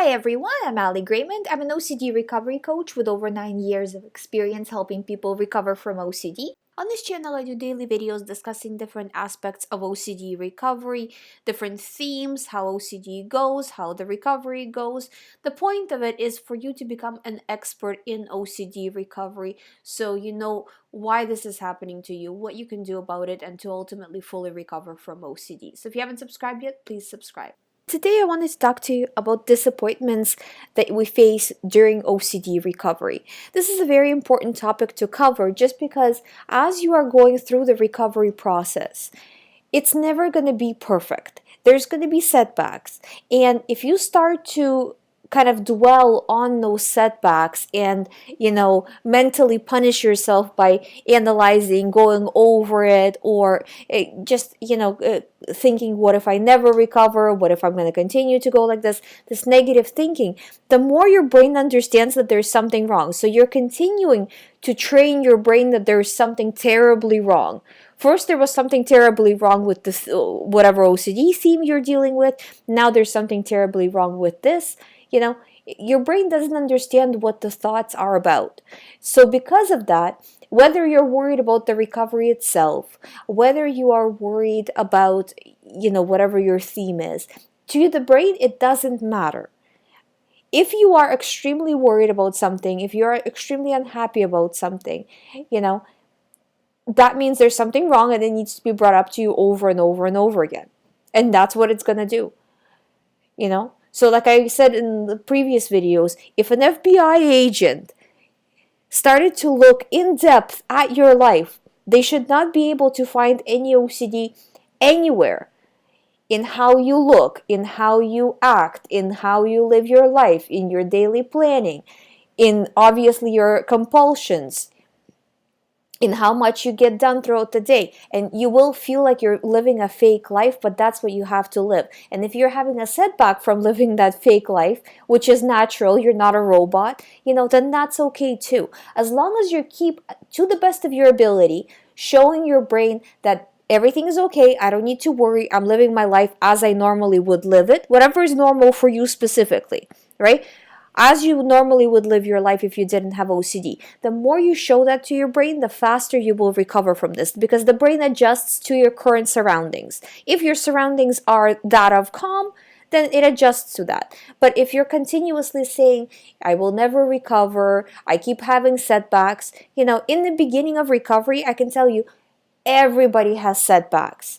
Hi everyone, I'm GREYMOND. I'm an OCD recovery coach with over 9 years of experience helping people recover from OCD. On this channel, I do daily videos discussing different aspects of OCD recovery, different themes, how OCD goes, how the recovery goes. The point of it is for you to become an expert in OCD recovery so you know why this is happening to you, what you can do about it, and to ultimately fully recover from OCD. So if you haven't subscribed yet, please subscribe. Today, I wanted to talk to you about disappointments that we face during OCD recovery. This is a very important topic to cover just because as you are going through the recovery process, it's never going to be perfect. There's going to be setbacks. And if you start to kind of dwell on those setbacks and mentally punish yourself by analyzing, going over it, or just thinking, what if I never recover, what if I'm going to continue to go like this negative thinking, the more your brain understands that there's something wrong. So you're continuing to train your brain that there's something terribly wrong. First, there was something terribly wrong with this, whatever OCD theme you're dealing with. Now there's something terribly wrong with this. Your brain doesn't understand what the thoughts are about. So because of that, whether you're worried about the recovery itself, whether you are worried about, whatever your theme is, to the brain, it doesn't matter. If you are extremely worried about something, if you are extremely unhappy about something, that means there's something wrong and it needs to be brought up to you over and over and over again. And that's what it's going to do. So like I said in the previous videos, if an FBI agent started to look in depth at your life, they should not be able to find any OCD anywhere in how you look, in how you act, in how you live your life, in your daily planning, in obviously your compulsions, in how much you get done throughout the day. And you will feel like you're living a fake life, but that's what you have to live. And if you're having a setback from living that fake life, which is natural, you're not a robot, then that's okay too. As long as you keep, to the best of your ability, showing your brain that everything is okay, I don't need to worry, I'm living my life as I normally would live it, whatever is normal for you specifically, right? As you normally would live your life if you didn't have OCD. The more you show that to your brain, the faster you will recover from this, because the brain adjusts to your current surroundings. If your surroundings are that of calm, then it adjusts to that. But if you're continuously saying, I will never recover, I keep having setbacks, in the beginning of recovery, I can tell you, everybody has setbacks.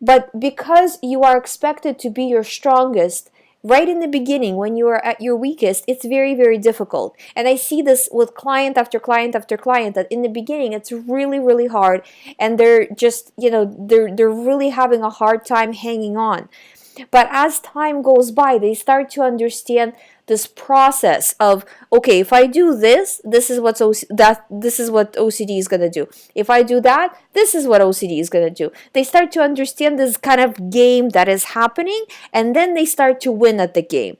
But because you are expected to be your strongest, right in the beginning, when you are at your weakest, it's very, very difficult. And I see this with client after client after client, that in the beginning, it's really, really hard. And they're just, they're really having a hard time hanging on. But as time goes by, they start to understand this process of, okay, if I do this, this is what OCD is going to do. If I do that, this is what OCD is going to do. They start to understand this kind of game that is happening, and then they start to win at the game.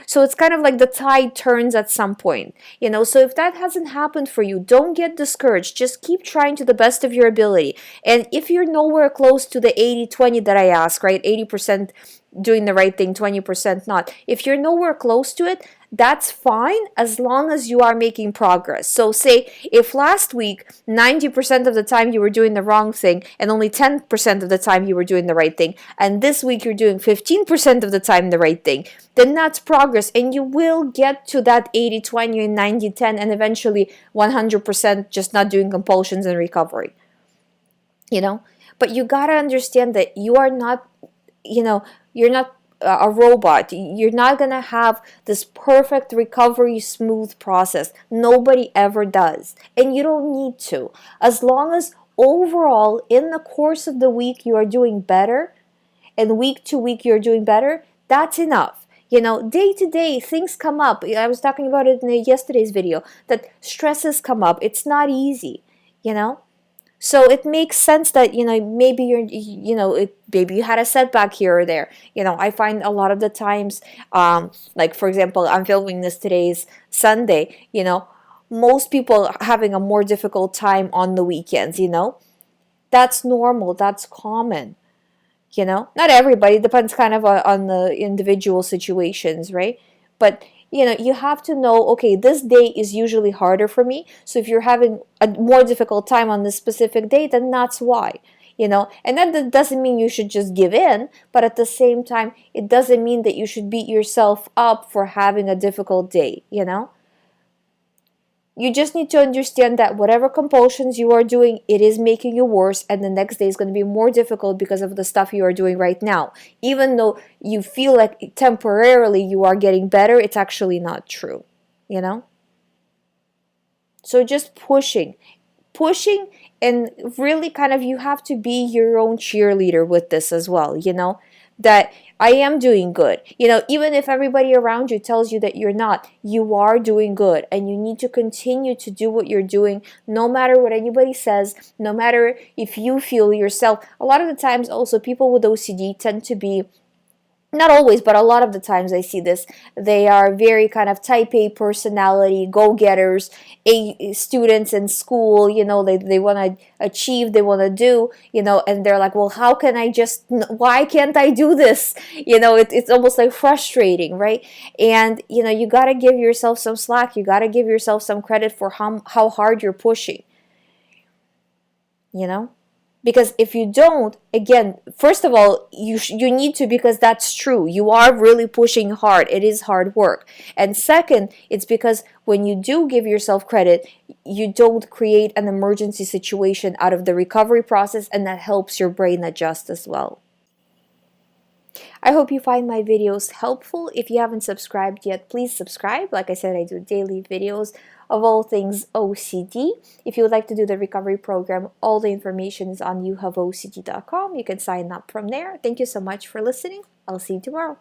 So it's kind of like the tide turns at some point. So if that hasn't happened for you, don't get discouraged. Just keep trying to the best of your ability. And if you're nowhere close to the 80-20 that I ask, right, 80% doing the right thing, 20% not, if you're nowhere close to it, that's fine, as long as you are making progress. So say if last week 90% of the time you were doing the wrong thing and only 10% of the time you were doing the right thing, and this week you're doing 15% of the time the right thing, then that's progress, and you will get to that 80-20 and 90-10 and eventually 100% just not doing compulsions and recovery. But you gotta understand that you are not, you're not a robot. You're not gonna have this perfect recovery smooth process. Nobody ever does, and you don't need to. As long as overall in the course of the week you are doing better, and week to week you're doing better, that's enough. Day to day things come up. I was talking about it in yesterday's video, that stresses come up. It's not easy. So it makes sense that, maybe maybe you had a setback here or there. I find a lot of the times, like for example, I'm filming this today's Sunday, most people are having a more difficult time on the weekends, That's normal, that's common. You know, not everybody, depends kind of on the individual situations, right? But you know, you have to know, okay, this day is usually harder for me. So if you're having a more difficult time on this specific day, then that's why. You know, and that doesn't mean you should just give in, but at the same time, it doesn't mean that you should beat yourself up for having a difficult day, you know? You just need to understand that whatever compulsions you are doing, it is making you worse, and the next day is going to be more difficult because of the stuff you are doing right now. Even though you feel like temporarily you are getting better, it's actually not true, you know? So just pushing, and really kind of, you have to be your own cheerleader with this as well, you know, that I am doing good. You know, even if everybody around you tells you that you're not, you are doing good, and you need to continue to do what you're doing no matter what anybody says, no matter if you feel yourself. A lot of the times also, people with OCD tend to be, not always, but a lot of the times I see this, they are very kind of type A personality, go-getters, students in school, you know, they want to achieve, they want to do, you know, and they're like, well, how can I just, why can't I do this? You know, it's almost like frustrating, right? And, you know, you got to give yourself some slack. You got to give yourself some credit for how hard you're pushing, you know? Because if you don't, again, first of all, you need to, because that's true. You are really pushing hard. It is hard work. And second, it's because when you do give yourself credit, you don't create an emergency situation out of the recovery process, and that helps your brain adjust as well. I hope you find my videos helpful. If you haven't subscribed yet, please subscribe. Like I said, I do daily videos of all things OCD. If you would like to do the recovery program, all the information is on youhaveocd.com. You can sign up from there. Thank you so much for listening. I'll see you tomorrow.